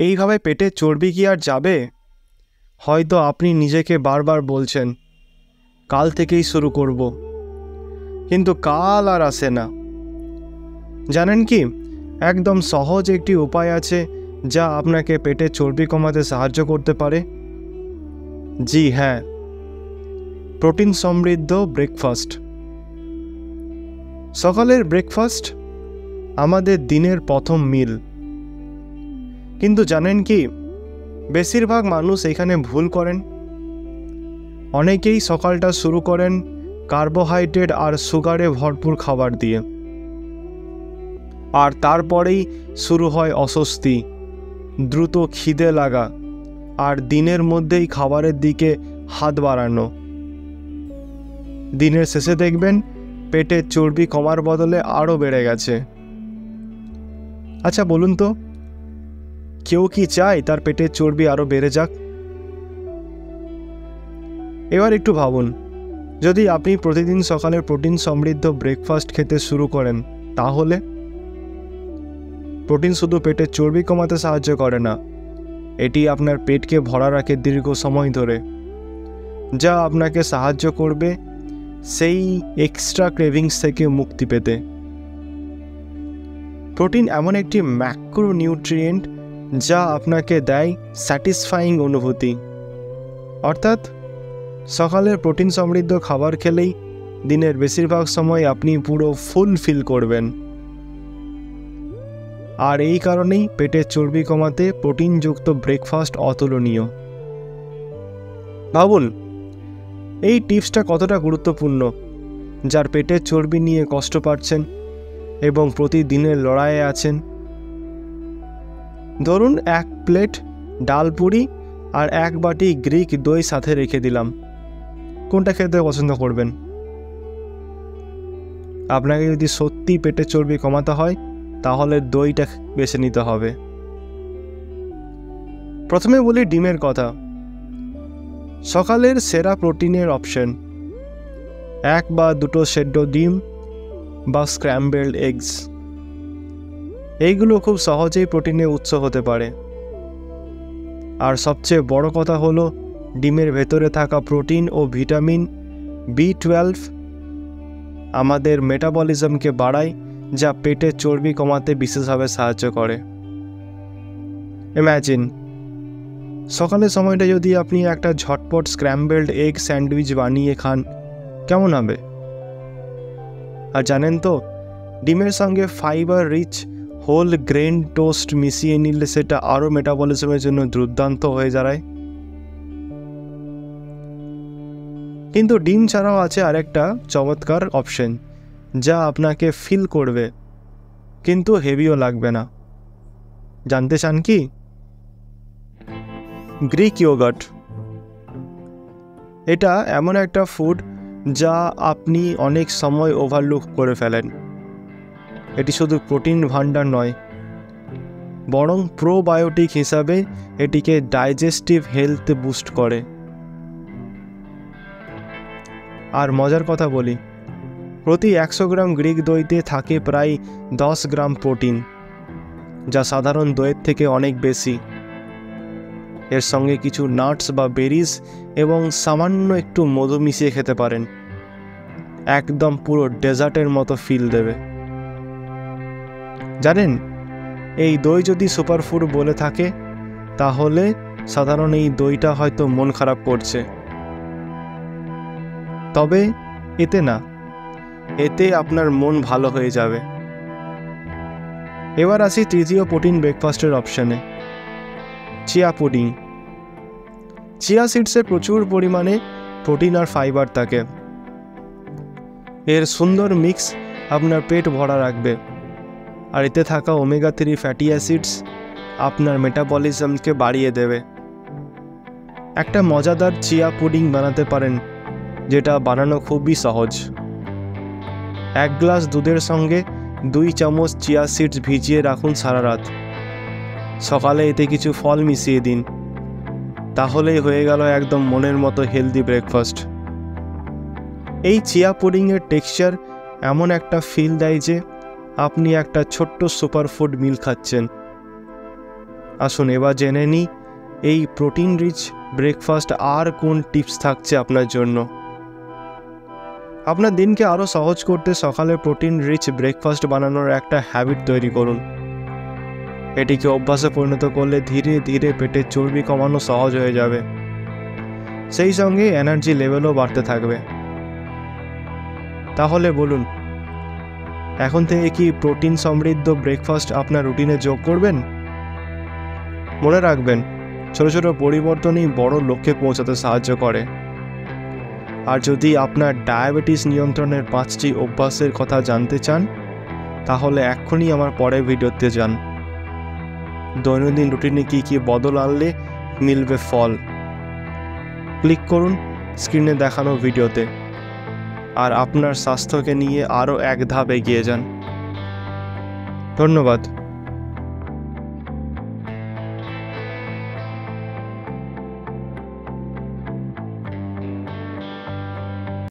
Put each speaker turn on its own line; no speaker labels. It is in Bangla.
এইভাবে পেটে চর্বি কি আর যাবে? হয়তো আপনি নিজেকে বারবার বলছেন কাল থেকেই শুরু করব, কিন্তু কাল আর আসে না। জানেন কি, একদম সহজ একটি উপায় আছে যা আপনাকে পেটে চর্বি কমাতে সাহায্য করতে পারে। জি হ্যাঁ, প্রোটিন সমৃদ্ধ ব্রেকফাস্ট। সকালের ব্রেকফাস্ট আমাদের দিনের প্রথম মিল। কিন্তু জানেন কি, বেশিরভাগ মানুষ এখানে ভুল করেন। অনেকেই সকালটা শুরু করেন কার্বোহাইড্রেট আর সুগারে ভরপুর খাবার দিয়ে, আর তারপরেই শুরু হয় অস্বস্তি, দ্রুত খিদে লাগা, আর দিনের মধ্যেই খাবারের দিকে হাত বাড়ানো। দিনের শেষে দেখবেন পেটের চর্বি কমার বদলে আরও বেড়ে গেছে। আচ্ছা বলুন তো, কেউ কি চায় তার পেটের চর্বি আরও বেড়ে যাক? এবার একটু ভাবুন, যদি আপনি প্রতিদিন সকালে প্রোটিন সমৃদ্ধ ব্রেকফাস্ট খেতে শুরু করেন, তাহলে প্রোটিন শুধু পেটের চর্বি কমাতে সাহায্য করে না, এটি আপনার পেটকে ভরা রাখে দীর্ঘ সময় ধরে, যা আপনাকে সাহায্য করবে সেই এক্সট্রা ক্রেভিংস থেকে মুক্তি পেতে। প্রোটিন এমন একটি ম্যাক্রোনিউট্রিয়েন্ট যা আপনাকে দেয় স্যাটিসফাইং অনুভূতি। অর্থাৎ সকালের প্রোটিন সমৃদ্ধ খাবার খেলেই দিনের বেশিরভাগ সময় আপনি পুরো ফুলফিল করবেন। আর এই কারণেই পেটের চর্বি কমাতে প্রোটিনযুক্ত ব্রেকফাস্ট অতুলনীয়। ভাবুন এই টিপসটা কতটা গুরুত্বপূর্ণ, যার পেটের চর্বি নিয়ে কষ্ট পাচ্ছেন এবং প্রতিদিনের লড়াইয়ে আছেন। ধরুন 1 প্লেট ডাল পুরি আর 1 বাটি গ্রিক দই সাথে রেখে দিলাম, কোনটা খেতে পছন্দ করবেন? আপনাকে যদি সত্যি পেটের চর্বি কমাতে হয় তাহলে দইটা বেছে নিতে হবে। প্রথমে বলি ডিমের কথা। সকালের সেরা প্রোটিনের অপশন 1 বা 2 সেদ্ধ ডিম বা স্ক্র্যাম্বলড এগস। এইগুলো খুব সহজেই প্রোটিনের উৎস হতে পারে। আর সবচেয়ে বড় কথা হলো ডিমের ভেতরে থাকা প্রোটিন ও ভিটামিন B12 আমাদের মেটাবলিজমকে বাড়ায়, যা পেটের চর্বি কমাতে বিশেষভাবে সাহায্য করে। ইম্যাজিন সকালের সময়টা যদি আপনি একটা ঝটপট স্ক্র্যাম্বলড এগ স্যান্ডউইচ বানিয়ে খান, কেমন হবে? আর জানেন তো, ডিমের সঙ্গে fibre rich whole grain toast মিশিয়ে নিলে সেটা আরও মেটাবলিজমের জন্য দুর্দান্ত হয়ে দাঁড়ায়। কিন্তু ডিম ছাড়াও আছে আরেকটা চমৎকার অপশন যা আপনাকে ফিল করবে কিন্তু হেভিও লাগবে না। জানতে চান কি? Greek yogurt. এটা এমন একটা ফুড যা আপনি অনেক সময় ওভারলুক করে ফেলেন। এটি শুধু প্রোটিন ভাণ্ডার নয়, বরং প্রোবায়োটিক হিসাবে এটিকে ডাইজেস্টিভ হেলথ বুস্ট করে। আর মজার কথা বলি, প্রতি 100 গ্রাম গ্রিক দইতে থাকে প্রায় 10 গ্রাম প্রোটিন, যা সাধারণ দইয়ের থেকে অনেক বেশি। এর সঙ্গে কিছু নাটস বা বেরিজ এবং সামান্য একটু মধু মিশিয়ে খেতে পারেন, একদম পুরো ডেজার্টের মতো ফিল দেবে। জানেন, এই দই যদি সুপারফুড বলে থাকে তাহলে সাধারণ এই দইটা হয়তো মন খারাপ করছে। তবে এতে না, এতে আপনার মন ভালো হয়ে যাবে। এবার আসি তৃতীয় প্রোটিন ব্রেকফাস্টের অপশানে, চিয়া পুডিং। চিয়া সিডসে প্রচুর পরিমাণে প্রোটিন আর ফাইবার থাকে। এর সুন্দর মিক্স আপনার পেট ভরা রাখবে, আর এতে থাকা ওমেগা 3 ফ্যাটি অ্যাসিডস আপনার মেটাবলিজমকে বাড়িয়ে দেবে। একটা মজাদার চিয়া পুডিং বানাতে পারেন, যেটা বানানো খুবই সহজ। 1 গ্লাস দুধের সঙ্গে 2 চামচ চিয়া সিডস ভিজিয়ে রাখুন সারা রাত। সকালে এতে কিছু ফল মিশিয়ে দিন, তাহলেই হয়ে গেল একদম মনের মতো হেলদি ব্রেকফাস্ট। এই চিয়া পুডিংয়ের টেক্সচার এমন একটা ফিল দেয় যে আপনি একটা ছোট্ট সুপারফুড মিল খাচ্ছেন। আসুন এবার জেনে নিই এই প্রোটিন রিচ ব্রেকফাস্ট আর কোন টিপস থাকছে আপনার জন্য। আপনার দিনকে আরও সহজ করতে সকালে প্রোটিন রিচ ব্রেকফাস্ট বানানোর একটা হ্যাবিট তৈরি করুন। এটিকে অভ্যাসে পরিণত করলে ধীরে ধীরে পেটের চর্বি কমানো সহজ হয়ে যাবে, সেই সঙ্গে এনার্জি লেভেলও বাড়তে থাকবে। তাহলে বলুন, এখন থেকে কি প্রোটিন সমৃদ্ধ ব্রেকফাস্ট আপনার রুটিনে যোগ করবেন? মনে রাখবেন, ছোট ছোট পরিবর্তনই বড় লক্ষ্যে পৌঁছাতে সাহায্য করে। আর যদি আপনার ডায়াবেটিস নিয়ন্ত্রণের 5টি অভ্যাসের কথা জানতে চান, তাহলে এক্ষুনি আমার পরের ভিডিওতে যান। দৈনন্দিন রুটিনে কী কী বদল আনলে মিলবে ফল, ক্লিক করুন স্ক্রিনে দেখানো ভিডিওতে, আর আপনার স্বাস্থ্যকে নিয়ে আরও এক ধাপ এগিয়ে যান। ধন্যবাদ।